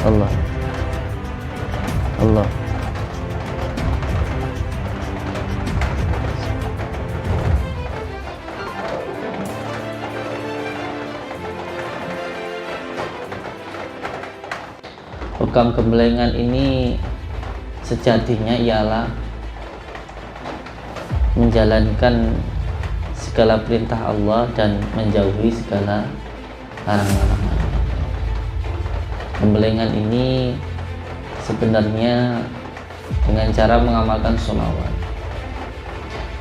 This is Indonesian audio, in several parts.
Allah, Allah. Program gemblengan ini sejatinya ialah menjalankan segala perintah Allah dan menjauhi segala larangan. Gemblengan ini sebenarnya dengan cara mengamalkan sholawat.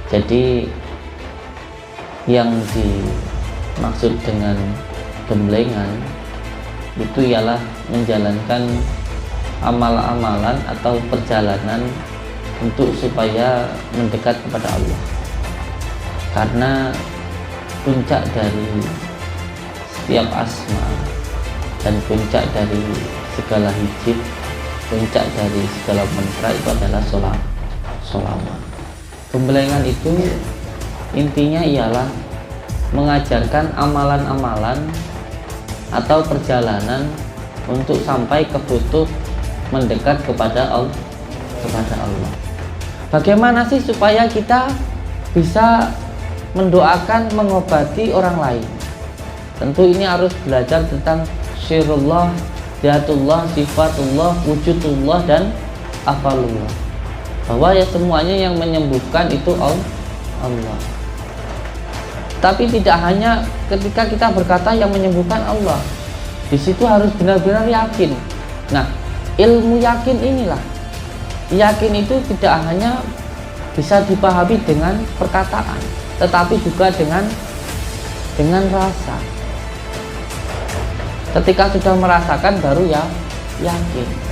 Jadi yang dimaksud dengan gemblengan itu ialah menjalankan amal-amalan atau perjalanan untuk supaya mendekat kepada Allah, karena puncak dari setiap asma dan puncak dari segala hijab, puncak dari segala mantra itu adalah sholawat. Gemblengan itu intinya ialah mengajarkan amalan-amalan atau perjalanan untuk sampai ke kutub mendekat kepada Allah. Bagaimana sih supaya kita bisa mendoakan, mengobati orang lain? Tentu ini harus belajar tentang syirullah, zatullah, sifatullah, wujudullah, dan afalullah. Bahwa ya semuanya yang menyembuhkan itu Allah. Tapi tidak hanya ketika kita berkata yang menyembuhkan Allah, di situ harus benar-benar yakin. Nah, ilmu yakin inilah, yakin itu tidak hanya bisa dipahami dengan perkataan, tetapi juga dengan rasa. Ketika sudah merasakan baru ya yakin.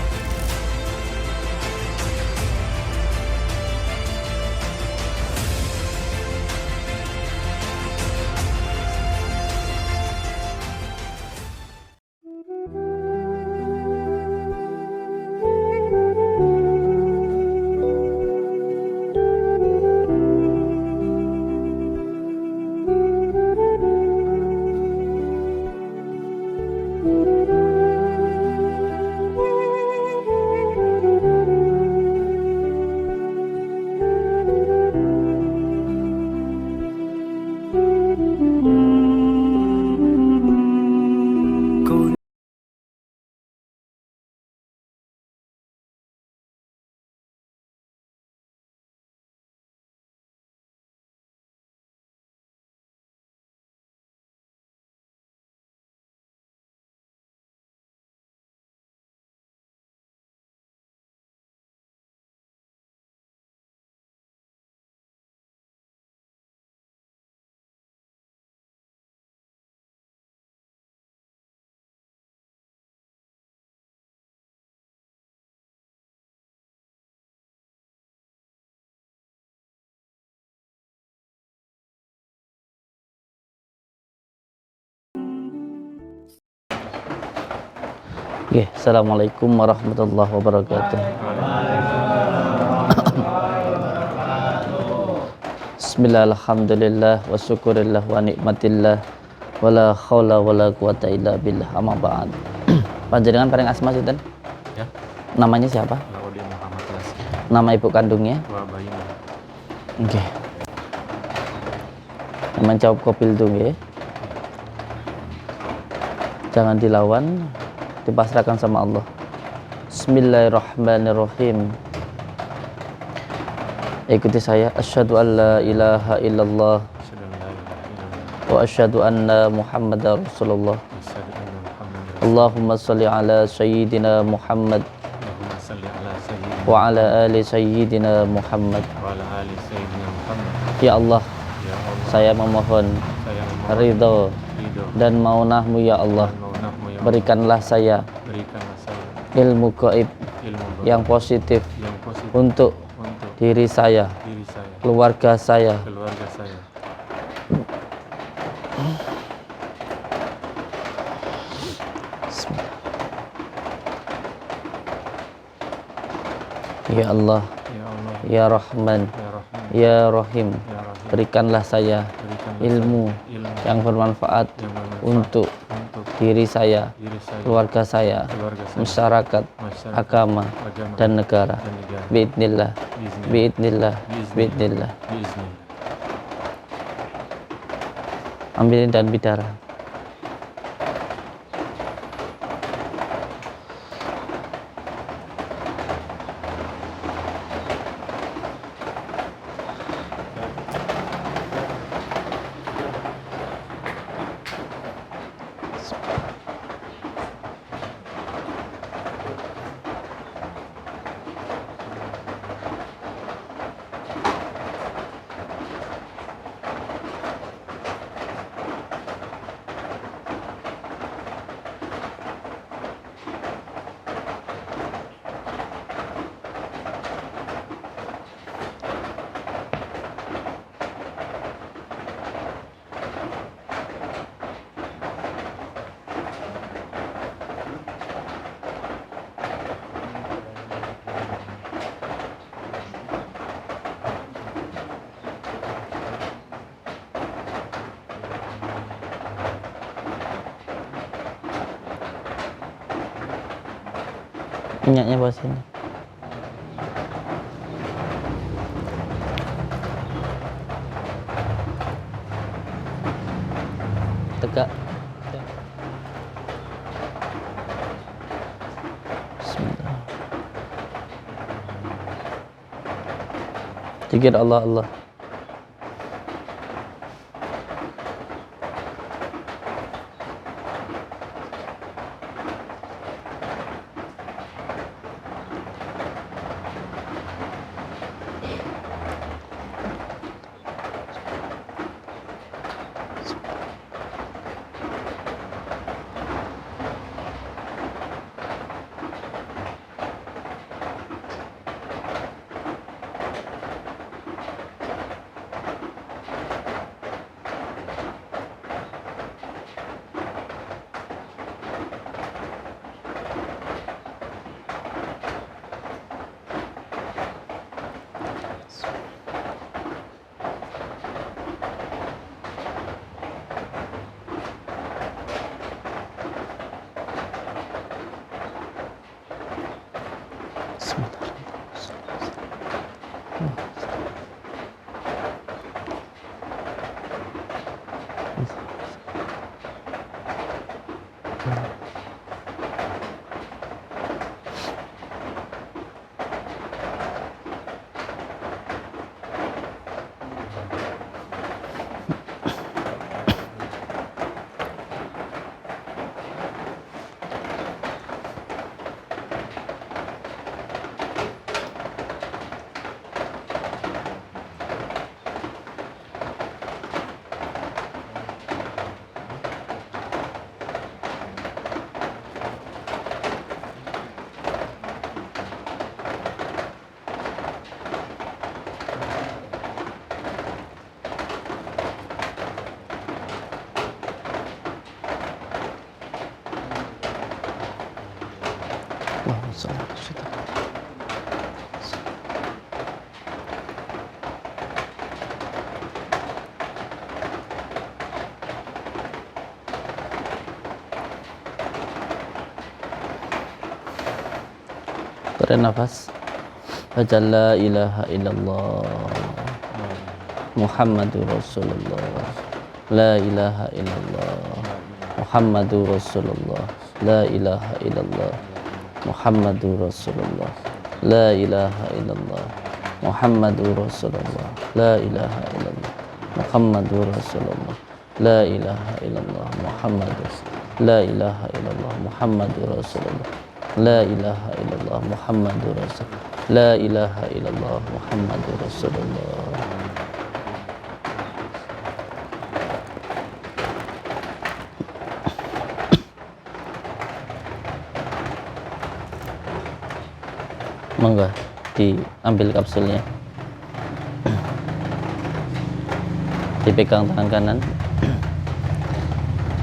Oke, assalamualaikum warahmatullahi wabarakatuh. Bismillah, alhamdulillah, wa syukurillah, wa nikmatillah, wa la khawla wa la quwata illa billah, amma ba'd. Panjenengan paling asma sinten? Ya. Namanya siapa? Laudin Muhammad Lasih. Nama ibu kandungnya? Wabayina. Oke. Menjawab kopil dong ya. Jangan dilawan, dipasrahkan sama Allah. Bismillahirrahmanirrahim. Ikuti saya. Asyhadu an la ilaha illallah wa asyhadu anna Muhammadar Rasulullah. Allahumma salli ala sayyidina Muhammad wa ala ali sayyidina Muhammad. Ya Allah, saya memohon ridho dan maunahmu ya Allah. Berikanlah saya ilmu gaib yang positif untuk diri saya, keluarga saya. Ya Allah, ya Rahman, ya Rahim, berikanlah saya ilmu yang bermanfaat untuk diri saya, keluarga saya, masyarakat, agama, dan negara. Biidznillah, biidznillah, biidznillah. Ambilin dan bidara. Minyaknya bawah sini. Tegak. Bismillah. Zikir Allah Allah. Allahumma shalli ala sayyidina. Tarik nafas. Baca la ilaha illallah Muhammadur Rasulullah. La ilaha illallah Muhammadur Rasulullah. La ilaha illallah Muhammadur Rasulullah. La ilaha illallah Muhammadur Rasulullah. La ilaha illallah Muhammadur Rasulullah. La ilaha illallah Muhammadur. La ilaha illallah Muhammadur Rasulullah. La ilaha illallah Muhammadur Rasulullah. La ilaha illallah Muhammadur Rasulullah. Monggo diambil kapsulnya, dipegang tangan kanan,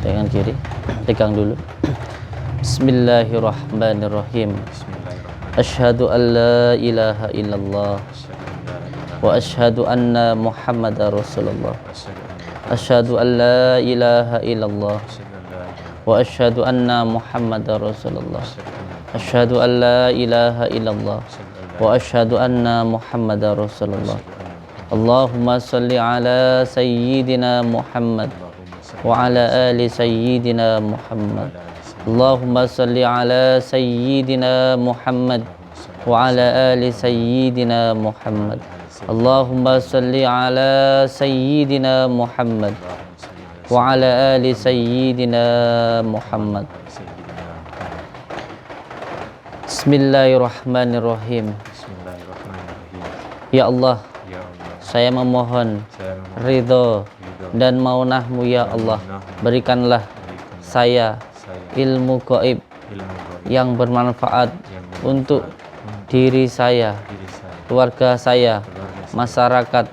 tangan kiri, pegang dulu. Bismillahirrahmanirrahim. Asyhadu an la ilaha illallah wa asyhadu anna Muhammadar Rasulullah. Asyhadu an la ilaha illallah wa asyhadu anna Muhammadar Rasulullah. Asyhadu an la ilaha illallah wa asyhadu anna Muhammadar Rasulullah. Allahumma salli ala sayyidina Muhammad wa ala ali sayyidina Muhammad. Allahumma salli ala sayyidina Muhammad wa ala ali sayyidina Muhammad. Allahumma salli ala sayyidina Muhammad wa ala ali sayyidina Muhammad. Bismillahirrahmanirrahim. Ya Allah, saya memohon ridho dan maunah-Mu ya Allah. Berikanlah saya ilmu gaib yang bermanfaat untuk diri saya, keluarga saya, masyarakat,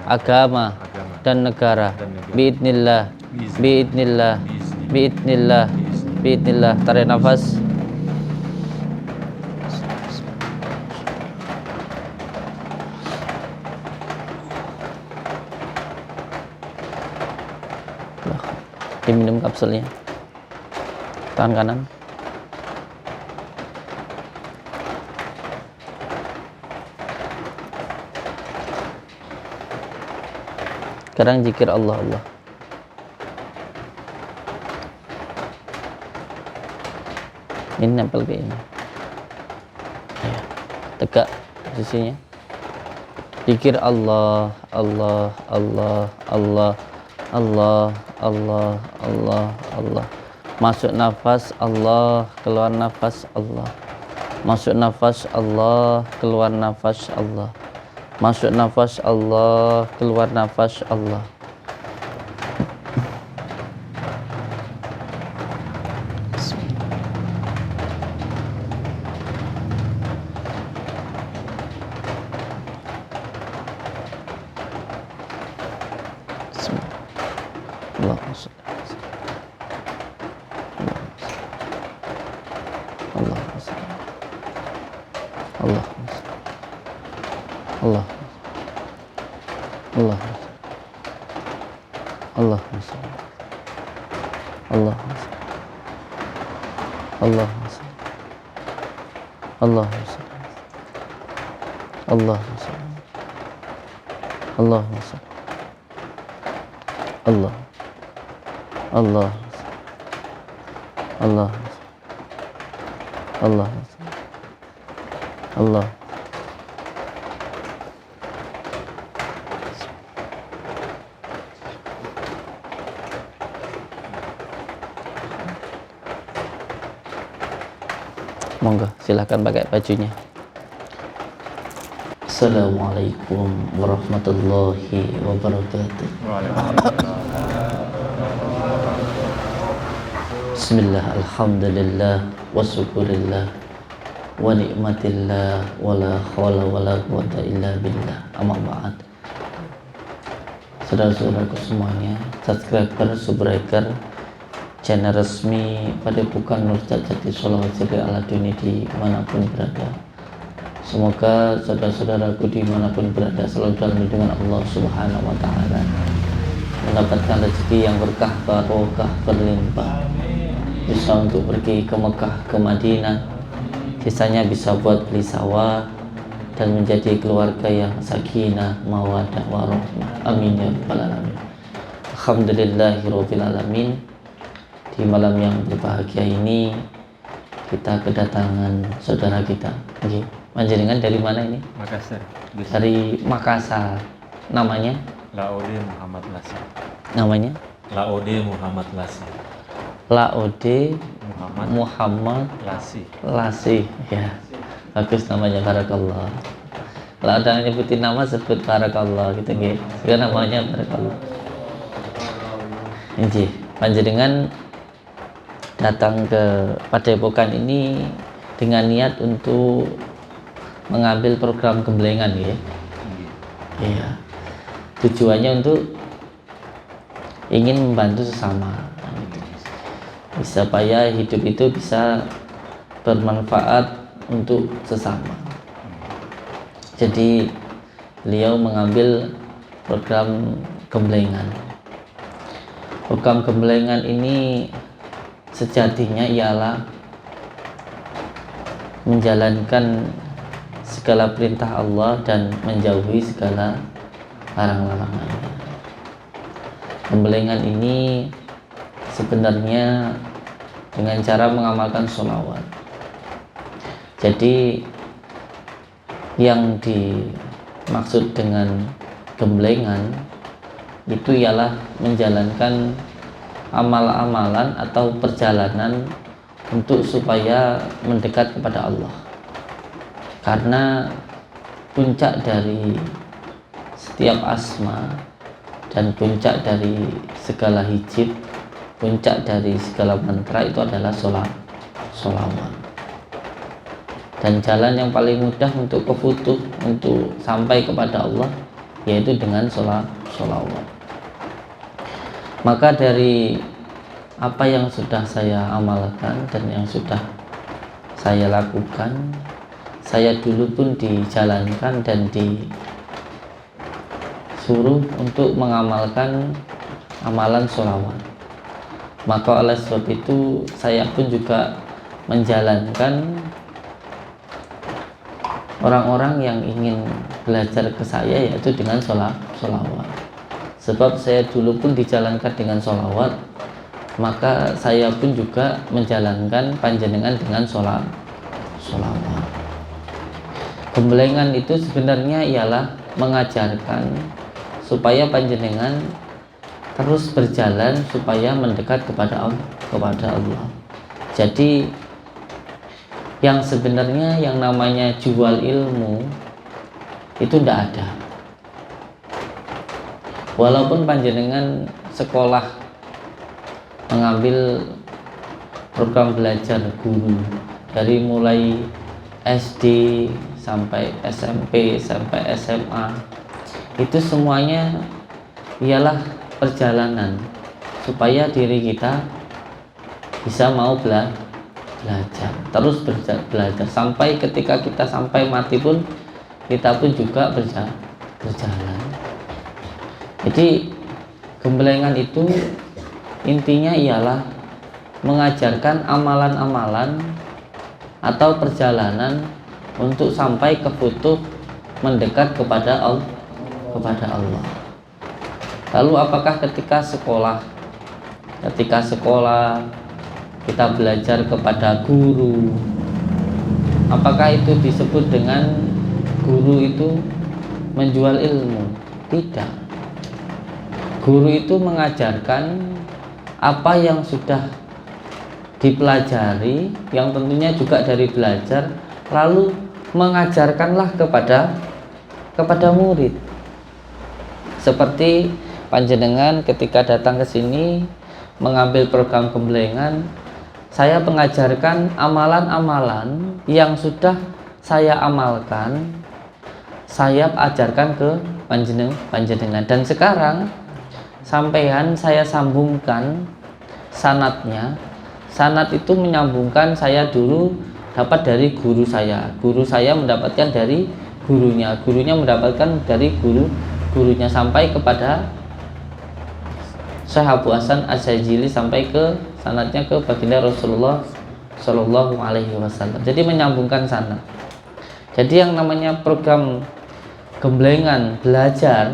agama, dan negara. Biidnillah, biidnillah, biidnillah, biidnillah. Tarik nafas. Diminum kapsulnya. Tangan kanan. Sekarang zikir Allah. Ini nempel ke ini. Ya. Tegak posisinya. Zikir Allah, Allah, Allah, Allah, Allah, Allah, Allah, Allah. Masuk nafas Allah, keluar nafas Allah. Masuk nafas Allah, keluar nafas Allah. Masuk nafas Allah, keluar nafas Allah. Monggo, silahkan pakai bajunya. Assalamualaikum warahmatullahi wabarakatuh. Bismillah, alhamdulillah, wa syukurillah, wa ni'matillah, wa la hawla wa la quwata illa billah. Amma ba'd. Saudara-saudaraku semuanya, subscriber, subbreaker channel resmi Padepokan Nur Jati Sholawat Siri ala Duni dimanapun berada. Semoga saudara-saudaraku dimanapun berada selalu dalam lindungan Allah Subhanahu wa Ta'ala, mendapatkan rezeki yang berkah, barokah, berlimpah, bisa untuk pergi ke Mekah, ke Madinah, sisanya bisa buat beli sawah dan menjadi keluarga yang sakinah, mawaddah, warahmah. Amin ya rabbal alamin. Alhamdulillahirabbil alamin. Di malam yang berbahagia ini kita kedatangan saudara kita. Oke, panjenengan dari mana ini? Makassar. Dari Makassar. Namanya? Laode Muhammad Lasi. Namanya? Laode Muhammad Lasi. Laode Muhammad Lasi. Lasi. Ya. Bagus namanya, barakallah. Kalau ada yang nyebutin nama sebut barakallah gitu nggih. Juga namanya barakallah. Ini panjenengan datang ke Padepokan ini dengan niat untuk mengambil program gemblengan ya. Iya. Tujuannya untuk ingin membantu sesama gitu. Supaya hidup itu bisa bermanfaat untuk sesama. Jadi beliau mengambil program gemblengan. Program gemblengan ini sejatinya ialah menjalankan segala perintah Allah dan menjauhi segala larang-larangannya. Gembelengan ini sebenarnya dengan cara mengamalkan sholawat. Jadi yang dimaksud dengan gemblengan itu ialah menjalankan amal-amalan atau perjalanan untuk supaya mendekat kepada Allah. Karena puncak dari setiap asma dan puncak dari segala hijab, puncak dari segala mantra itu adalah sholawat. Dan jalan yang paling mudah untuk kefutuh, untuk sampai kepada Allah, yaitu dengan sholawat. Maka dari apa yang sudah saya amalkan dan yang sudah saya lakukan, saya dulu pun dijalankan dan disuruh untuk mengamalkan amalan sholawat. Maka oleh sebab itu saya pun juga menjalankan orang-orang yang ingin belajar ke saya, yaitu dengan sholawat. Sebab saya dulu pun dijalankan dengan sholawat, maka saya pun juga menjalankan panjenengan dengan sholawat. Gembelengan itu sebenarnya ialah mengajarkan supaya panjenengan terus berjalan supaya mendekat kepada Allah. Jadi yang sebenarnya yang namanya jual ilmu itu tidak ada. Walaupun panjenengan sekolah mengambil program belajar guru dari mulai SD sampai SMP sampai SMA, itu semuanya ialah perjalanan supaya diri kita bisa mau belajar, terus belajar sampai ketika kita sampai mati pun kita pun juga berjalan. Jadi gembelengan itu intinya ialah mengajarkan amalan-amalan atau perjalanan untuk sampai ke futuh mendekat kepada Allah. Lalu apakah ketika sekolah kita belajar kepada guru, apakah itu disebut dengan guru itu menjual ilmu? Tidak. Guru itu mengajarkan apa yang sudah dipelajari, yang tentunya juga dari belajar, lalu mengajarkanlah kepada murid. Seperti panjenengan ketika datang ke sini mengambil program gembelengan, saya mengajarkan amalan-amalan yang sudah saya amalkan, saya ajarkan ke panjenengan. Dan sekarang sampean saya sambungkan sanatnya. Sanat itu menyambungkan saya dulu dapat dari guru saya mendapatkan dari gurunya mendapatkan dari gurunya sampai kepada Syekh Abu Hasan Az-Zajili, sampai ke sanatnya ke baginda Rasulullah Shallallahu Alaihi Wasallam. Jadi menyambungkan sanat. Jadi yang namanya program gemblengan belajar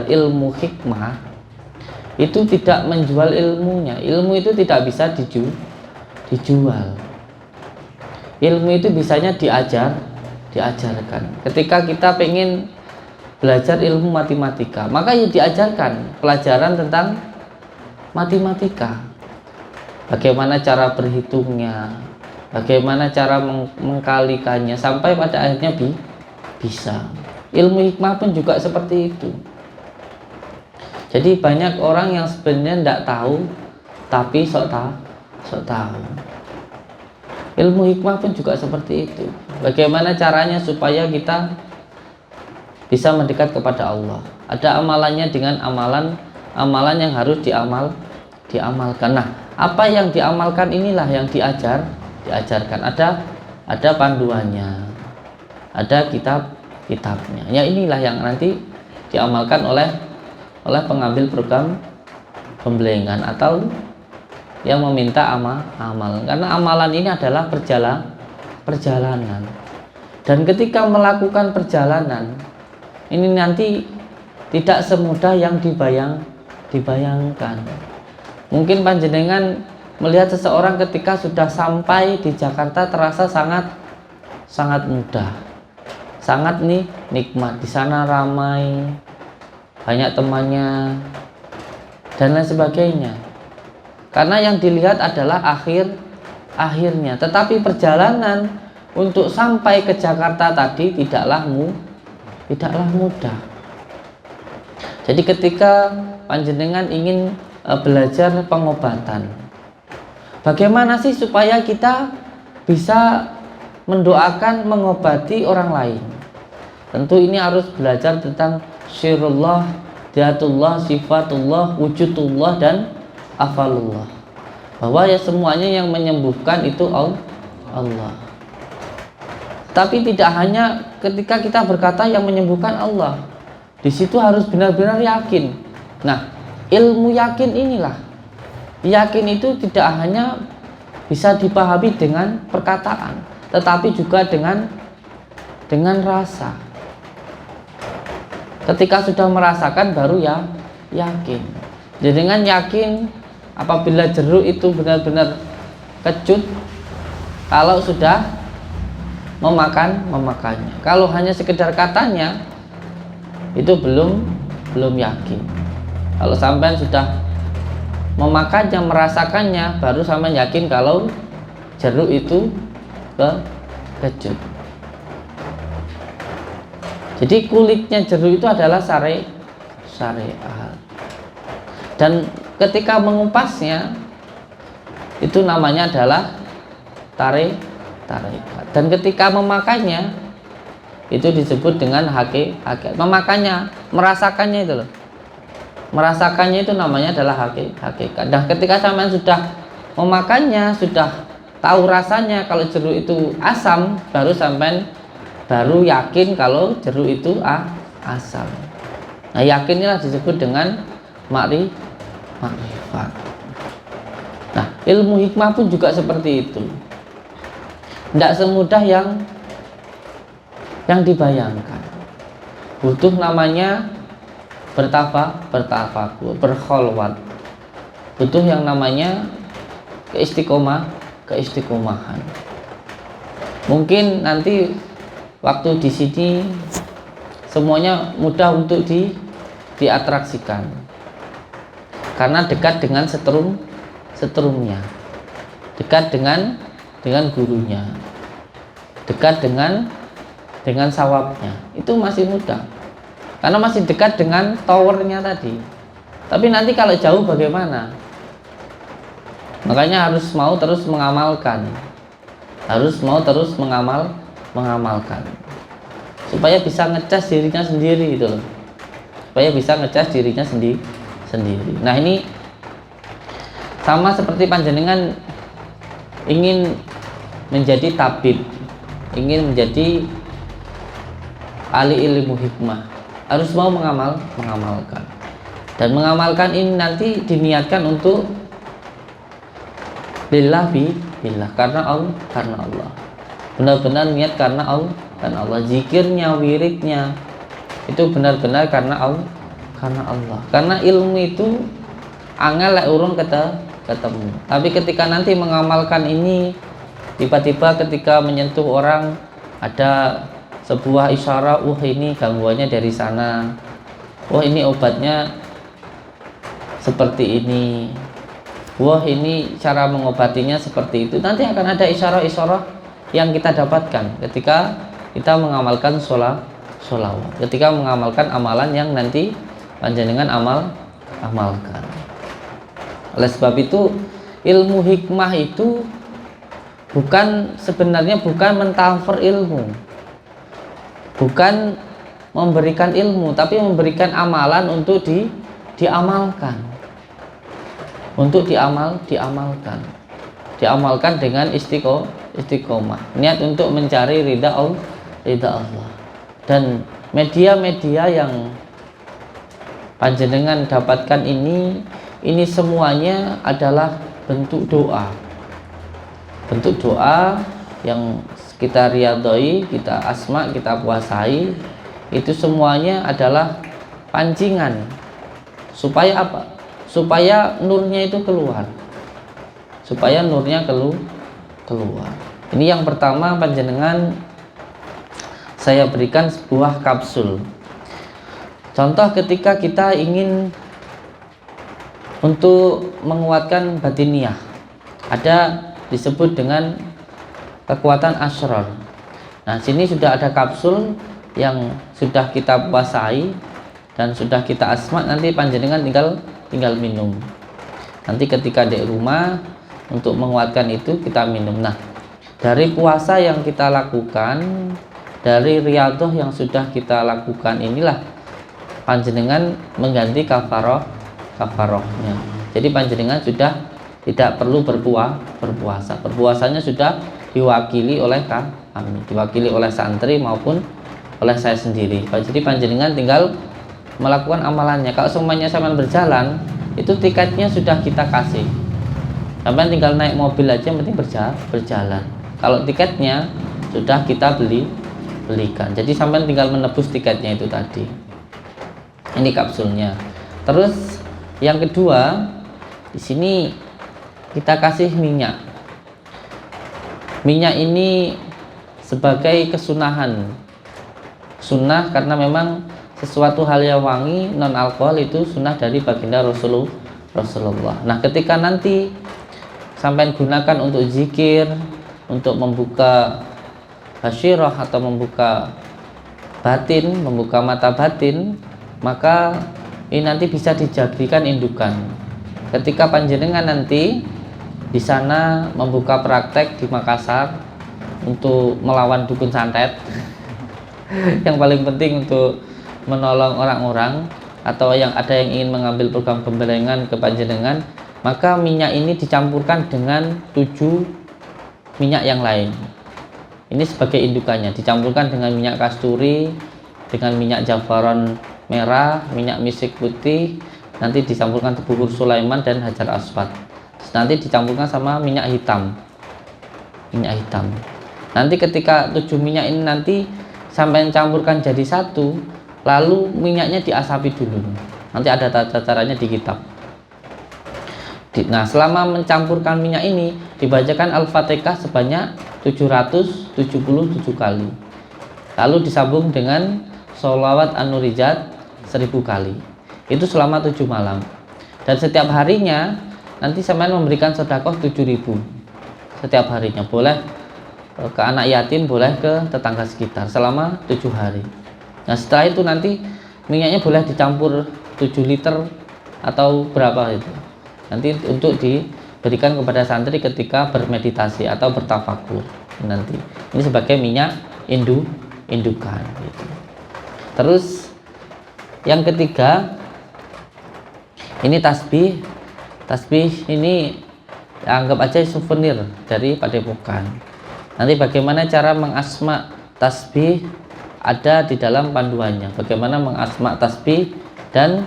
ilmu hikmah itu tidak menjual ilmunya. Ilmu itu tidak bisa dijual. Ilmu itu bisanya diajarkan. Ketika kita pengen belajar ilmu matematika, maka ya diajarkan pelajaran tentang matematika. Bagaimana cara berhitungnya, bagaimana cara mengkalikannya, sampai pada akhirnya bisa. Ilmu hikmah pun juga seperti itu. Jadi banyak orang yang sebenarnya tidak tahu, tapi sok tahu. Ilmu hikmah pun juga seperti itu. Bagaimana caranya supaya kita bisa mendekat kepada Allah. Ada amalannya dengan amalan yang harus diamalkan. Nah, apa yang diamalkan inilah yang diajarkan. Ada panduannya, ada kitabnya. Ya inilah yang nanti diamalkan oleh pengambil program gemblengan atau yang meminta amal. Karena amalan ini adalah perjalanan. Dan ketika melakukan perjalanan ini nanti tidak semudah yang dibayangkan. Mungkin panjenengan melihat seseorang ketika sudah sampai di Jakarta terasa sangat mudah, sangat nikmat. Di sana ramai, banyak temannya dan lain sebagainya. Karena yang dilihat adalah akhirnya. Tetapi perjalanan untuk sampai ke Jakarta tadi tidaklah mudah. Jadi ketika panjenengan ingin belajar pengobatan, bagaimana sih supaya kita bisa mendoakan mengobati orang lain? Tentu ini harus belajar tentang syirullah, dzatullah, sifatullah, wujudullah dan afalullah. Bahwa ya semuanya yang menyembuhkan itu Allah. Tapi tidak hanya ketika kita berkata yang menyembuhkan Allah, di situ harus benar-benar yakin. Nah, ilmu yakin inilah, yakin itu tidak hanya bisa dipahami dengan perkataan, tetapi juga dengan rasa. Ketika sudah merasakan baru ya yakin. Jadi dengan yakin apabila jeruk itu benar-benar kecut, kalau sudah memakannya. Kalau hanya sekedar katanya itu belum yakin. Kalau sampai sudah memakannya, merasakannya, baru sampai yakin kalau jeruk itu kecut. Jadi kulitnya jeruk itu adalah syariat. Dan ketika mengupasnya itu namanya adalah tarekat. Dan ketika memakannya itu disebut dengan hakikat. Memakannya, merasakannya itu loh. Merasakannya itu namanya adalah hakikat. Dan ketika sampean sudah memakannya, sudah tahu rasanya kalau jeruk itu asam, baru yakin kalau jeruk itu asam. Nah, yakinnya disebut dengan makrifat. Nah, ilmu hikmah pun juga seperti itu. Tidak semudah yang dibayangkan. Butuh namanya bertafakur, berkholwat. Butuh yang namanya keistiqomahan. Mungkin nanti waktu di sini semuanya mudah untuk diatraksikan. Karena dekat dengan setrumnya. Dekat dengan gurunya, dekat dengan sawabnya, itu masih mudah karena masih dekat dengan towernya tadi. Tapi nanti kalau jauh bagaimana? Makanya harus mau terus mengamalkan, mengamalkan supaya bisa ngecas dirinya sendiri itu loh, supaya bisa ngecas dirinya sendiri. Nah, ini sama seperti panjenengan ingin menjadi tabib, ingin menjadi ahli ilmu hikmah, harus mau mengamalkan. Dan mengamalkan ini nanti diniatkan untuk billah, karena Allah. Benar-benar niat karena Allah. Zikirnya, wiridnya itu benar-benar karena Allah. Karena ilmu itu angel lek urung ketemu. Tapi ketika nanti mengamalkan ini, tiba-tiba ketika menyentuh orang ada sebuah isyarat, ini gangguannya dari sana, ini obatnya seperti ini, ini cara mengobatinya seperti itu. Nanti akan ada isyarat-isyarat yang kita dapatkan ketika kita mengamalkan sholawat, ketika mengamalkan amalan yang nanti panjenengan amalkan. Oleh sebab itu ilmu hikmah itu sebenarnya bukan mentahfir ilmu, bukan memberikan ilmu, tapi memberikan amalan untuk diamalkan, untuk diamalkan dengan istiqomah, niat untuk mencari ridha Allah. Dan media-media yang panjenengan dapatkan ini semuanya adalah bentuk doa. Bentuk doa yang kita riyadhoi, kita asma, kita puasai, itu semuanya adalah pancingan. Supaya apa? Supaya nurnya itu keluar. Supaya nurnya keluar. Ini yang pertama, panjenengan saya berikan sebuah kapsul. Contoh ketika kita ingin untuk menguatkan batiniah, ada disebut dengan kekuatan asrar. Nah, sini sudah ada kapsul yang sudah kita puasai dan sudah kita asma, nanti panjenengan tinggal minum. Nanti ketika di rumah untuk menguatkan itu kita minum. Nah, dari puasa yang kita lakukan, dari riyadhah yang sudah kita lakukan, inilah panjenengan mengganti kafarohnya. Jadi panjenengan sudah tidak perlu berpuasa. Berpuasanya sudah diwakili oleh kami, diwakili oleh santri maupun oleh saya sendiri. Jadi panjenengan tinggal melakukan amalannya. Kalau semuanya sampai berjalan, itu tiketnya sudah kita kasih. Sampai tinggal naik mobil aja, yang penting berjalan. Kalau tiketnya sudah kita belikan. Jadi sampai tinggal menebus tiketnya itu tadi. Ini kapsulnya. Terus yang kedua, di sini kita kasih minyak. Minyak ini sebagai kesunahan. Sunnah karena memang sesuatu hal yang wangi non alkohol itu sunnah dari baginda Rasulullah. Nah, ketika nanti sampai gunakan untuk zikir, untuk membuka basyirah atau membuka batin, membuka mata batin, maka ini nanti bisa dijadikan indukan. Ketika panjenengan nanti di sana membuka praktek di Makassar untuk melawan dukun santet, yang paling penting untuk menolong orang-orang, atau yang ada yang ingin mengambil program pembelengan ke panjenengan, maka minyak ini dicampurkan dengan 7 minyak yang lain. Ini sebagai indukannya, dicampurkan dengan minyak kasturi, dengan minyak jafaron merah, minyak misik putih, nanti dicampurkan bukur Sulaiman dan hajar aswad. Terus nanti dicampurkan sama minyak hitam. Nanti ketika 7 minyak ini nanti sampai campurkan jadi satu, lalu minyaknya diasapi dulu. Nanti ada tata caranya di kitab. Nah, selama mencampurkan minyak ini dibacakan Al-Fatihah sebanyak 777 kali. Lalu disambung dengan sholawat an-nurijat 1000 kali. Itu selama 7 malam. Dan setiap harinya nanti sampean memberikan sedekah 7.000 setiap harinya. Boleh ke anak yatim, boleh ke tetangga sekitar selama 7 hari. Nah, setelah itu nanti minyaknya boleh dicampur 7 liter atau berapa itu. Nanti untuk diberikan kepada santri ketika bermeditasi atau bertafakur. Nanti ini sebagai minyak indukan gitu. Terus yang ketiga, ini tasbih. Tasbih ini anggap aja souvenir dari Padepokan. Nanti bagaimana cara mengasma tasbih ada di dalam panduannya. Bagaimana mengasma tasbih dan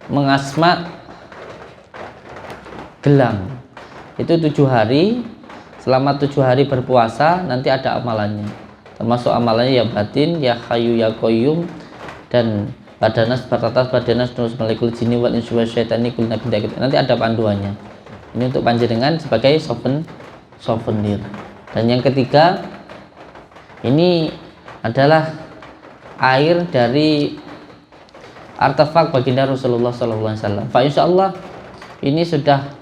mengasma gelang. Itu 7 hari. Selama 7 hari berpuasa nanti ada amalannya. Termasuk amalannya ya batin, ya hayu, ya qayyum, dan badanas batatas badanas terus malikul jini wal insu syaitani kul nabi. Nanti ada panduannya. Ini untuk panjenengan sebagai souvenir. Dan yang ketiga, ini adalah air dari artefak baginda Rasulullah SAW. Fa insyaallah ini sudah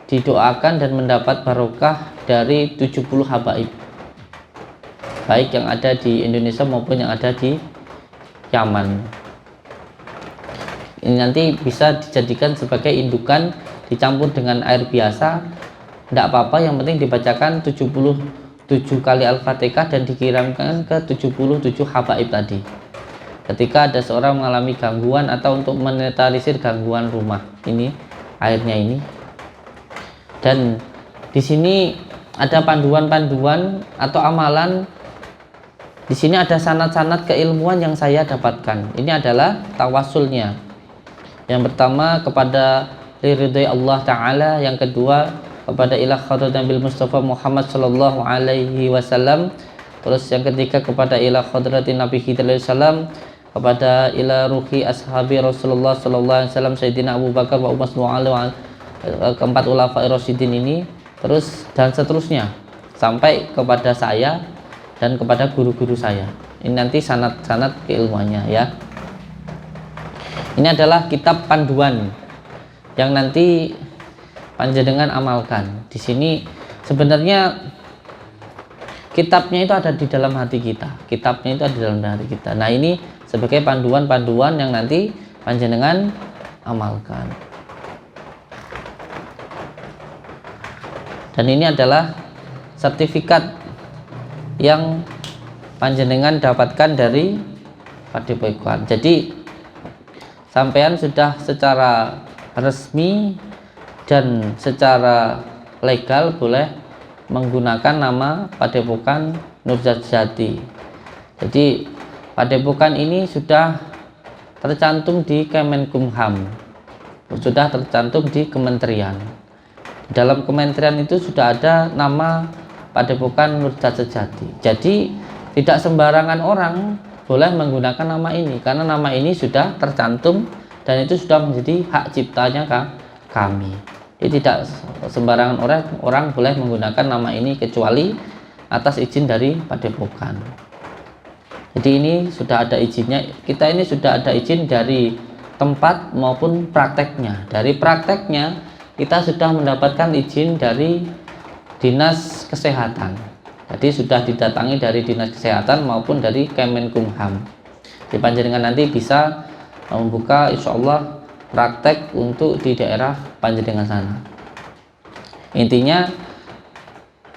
didoakan dan mendapat barokah dari 70 habaib, baik yang ada di Indonesia maupun yang ada di Yaman. Ini nanti bisa dijadikan sebagai indukan, dicampur dengan air biasa, tidak apa-apa, yang penting dibacakan 77 kali Al-Fatihah dan dikirimkan ke 77 habaib tadi. Ketika ada seorang mengalami gangguan atau untuk menetralisir gangguan rumah, ini airnya ini. Dan di sini ada panduan-panduan atau amalan. Di sini ada sanad-sanad keilmuan yang saya dapatkan. Ini adalah tawasulnya. Yang pertama kepada liridai Allah Ta'ala, yang kedua kepada ila khadrat Nabi Mustafa Muhammad sallallahu alaihi wasallam, terus yang ketiga kepada ila khadrat Nabi Khidir alaihi salam, kepada ila ruhi ashabi Rasulullah sallallahu alaihi wasallam Sayyidina Abu Bakar wa Umar wa keempat ulama rasyidin ini, terus dan seterusnya sampai kepada saya dan kepada guru-guru saya. Ini nanti sanad-sanad keilmuannya ya. Ini adalah kitab panduan yang nanti panjenengan amalkan. Di sini sebenarnya kitabnya itu ada di dalam hati kita. Kitabnya itu ada di dalam hati kita. Nah, ini sebagai panduan-panduan yang nanti panjenengan amalkan. Dan ini adalah sertifikat yang panjenengan dapatkan dari Padepokan. Jadi sampean sudah secara resmi dan secara legal boleh menggunakan nama Padepokan Nurjati Jati. Jadi Padepokan ini sudah tercantum di Kemenkumham, sudah tercantum di kementerian. Dalam kementerian itu sudah ada nama Padepokan Nurjati Jati. Jadi tidak sembarangan orang boleh menggunakan nama ini, karena nama ini sudah tercantum dan itu sudah menjadi hak ciptanya kami. Jadi tidak sembarangan orang boleh menggunakan nama ini kecuali atas izin dari Padepokan. Jadi ini sudah ada izinnya. Kita ini sudah ada izin dari tempat maupun prakteknya. Dari prakteknya kita sudah mendapatkan izin dari Dinas Kesehatan. Jadi sudah didatangi dari Dinas Kesehatan maupun dari Kemenkumham. Di panjenengan nanti bisa membuka insya Allah praktek untuk di daerah panjenengan sana. Intinya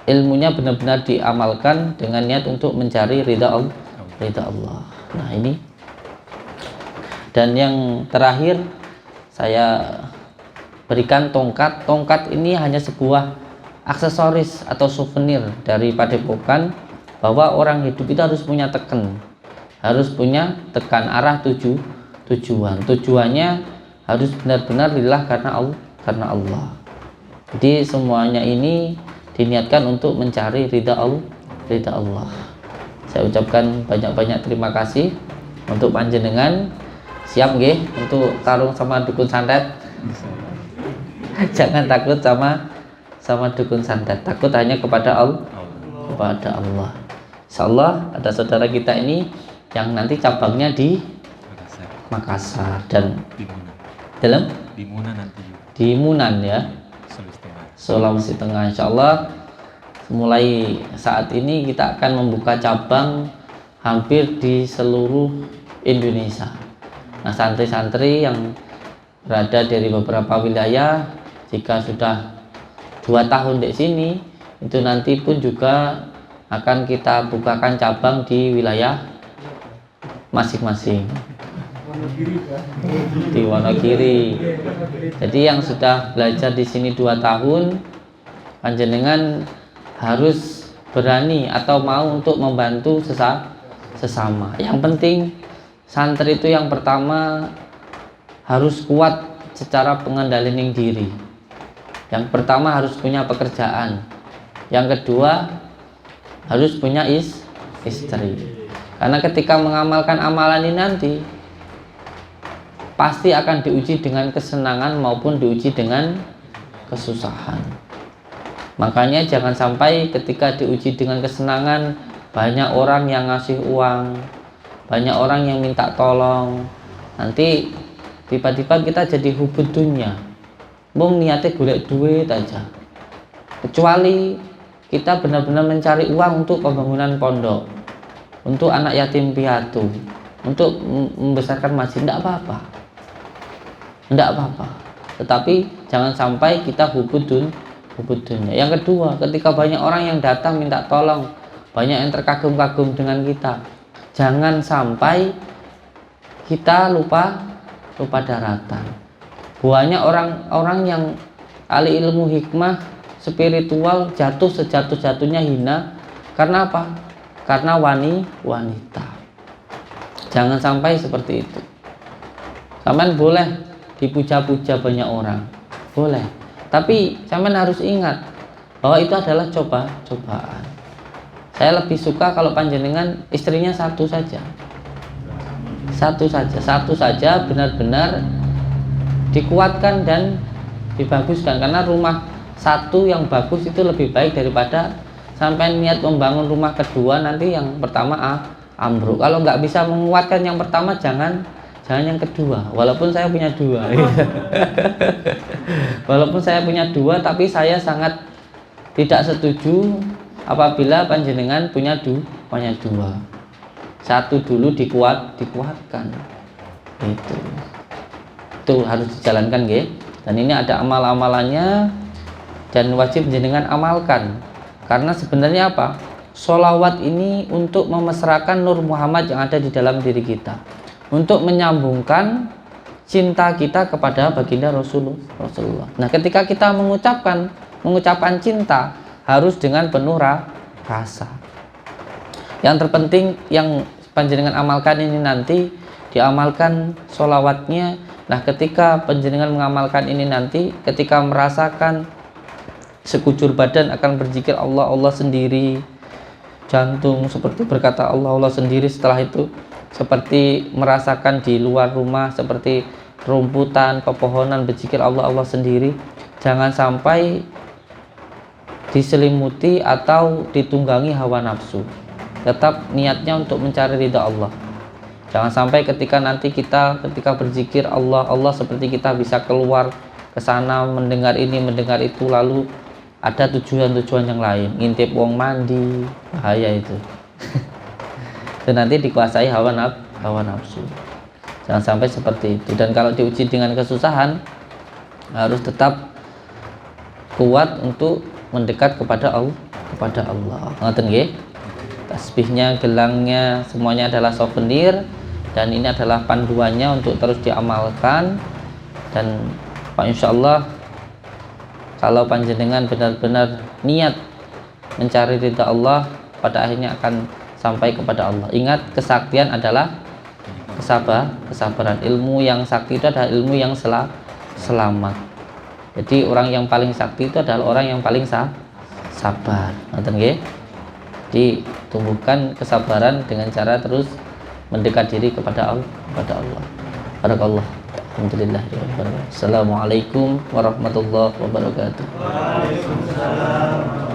ilmunya benar-benar diamalkan dengan niat untuk mencari ridha Allah. Nah, ini. Dan yang terakhir saya berikan tongkat. Tongkat ini hanya sebuah aksesoris atau souvenir dari Padepokan, bahwa orang hidup itu harus punya tekan arah tujuan. Tujuannya harus benar-benar lillah karena Allah. Jadi semuanya ini diniatkan untuk mencari ridha Allah. Saya ucapkan banyak-banyak terima kasih untuk panjenengan. Siap nggih untuk tarung sama dukun santet? Jangan takut sama dukun santet, takut hanya kepada Allah. Insyaallah ada saudara kita ini yang nanti cabangnya di Makassar dan di Munan ya, Sulawesi Tengah. Insyaallah mulai saat ini kita akan membuka cabang hampir di seluruh Indonesia. Nah, santri-santri yang berada dari beberapa wilayah, jika sudah 2 tahun di sini, itu nanti pun juga akan kita bukakan cabang di wilayah masing-masing di Wonogiri. Jadi yang sudah belajar di sini 2 tahun, panjenengan harus berani atau mau untuk membantu sesama. Yang penting santri itu yang pertama harus kuat secara pengendalian diri. Yang pertama harus punya pekerjaan. Yang kedua harus punya istri. Karena ketika mengamalkan amalan ini nanti pasti akan diuji dengan kesenangan maupun diuji dengan kesusahan. Makanya jangan sampai ketika diuji dengan kesenangan banyak orang yang ngasih uang, banyak orang yang minta tolong. Nanti tiba-tiba kita jadi hubud dunia. Mung niatnya golek duit aja. Kecuali kita benar-benar mencari uang untuk pembangunan pondok, untuk anak yatim piatu, untuk membesarkan masjid, tidak apa-apa. Tetapi jangan sampai kita hubud dunia. Yang kedua, ketika banyak orang yang datang minta tolong, banyak yang terkagum-kagum dengan kita, jangan sampai kita lupa daratan. Banyak orang-orang yang ahli ilmu hikmah spiritual jatuh sejatuh-jatuhnya hina. Karena apa? Karena wanita. Jangan sampai seperti itu. Sampean boleh dipuja-puja banyak orang, boleh. Tapi sampean harus ingat bahwa itu adalah cobaan. Saya lebih suka kalau panjenengan istrinya satu saja benar-benar dikuatkan dan dibaguskan, karena rumah satu yang bagus itu lebih baik daripada sampai niat membangun rumah kedua nanti yang pertama ambruk. Kalau nggak bisa menguatkan yang pertama, jangan yang kedua. Walaupun saya punya dua walaupun saya punya dua, tapi saya sangat tidak setuju apabila panjenengan punya dua. Satu dulu dikuatkan. Itu harus dijalankan, nggih. Dan ini ada amal-amalannya dan wajib jenengan amalkan. Karena sebenarnya apa? Sholawat ini untuk memesrakan Nur Muhammad yang ada di dalam diri kita, untuk menyambungkan cinta kita kepada baginda Rasulullah. Nah, ketika kita mengucapkan cinta harus dengan penuh rasa. Yang terpenting yang panjenengan amalkan ini nanti diamalkan sholawatnya. Nah, ketika panjenengan mengamalkan ini nanti, ketika merasakan sekujur badan akan berzikir Allah sendiri, jantung seperti berkata Allah sendiri, setelah itu seperti merasakan di luar rumah seperti rumputan, pepohonan berzikir Allah sendiri. Jangan sampai diselimuti atau ditunggangi hawa nafsu. Tetap niatnya untuk mencari ridha Allah. Jangan sampai ketika berzikir Allah seperti kita bisa keluar ke sana mendengar ini mendengar itu, lalu ada tujuan yang lain, ngintip wong mandi, bahaya itu. Dan nanti dikuasai hawa nafsu. Jangan sampai seperti itu. Dan kalau diuji dengan kesusahan, harus tetap kuat untuk mendekat kepada Allah. Ngoten nggih. Tasbihnya, gelangnya, semuanya adalah souvenir, dan ini adalah panduannya untuk terus diamalkan. Dan Pak, insya Allah kalau panjenengan benar-benar niat mencari ridha Allah, pada akhirnya akan sampai kepada Allah. Ingat, kesaktian adalah kesabaran. Ilmu yang sakti itu adalah ilmu yang selamat. Jadi orang yang paling sakti itu adalah orang yang paling sabar. Ngoten nggih. Jadi tumbuhkan kesabaran dengan cara terus mendekat diri kepada Allah. Barakallah. Alhamdulillah. Assalamualaikum warahmatullahi wabarakatuh. Waalaikumsalam.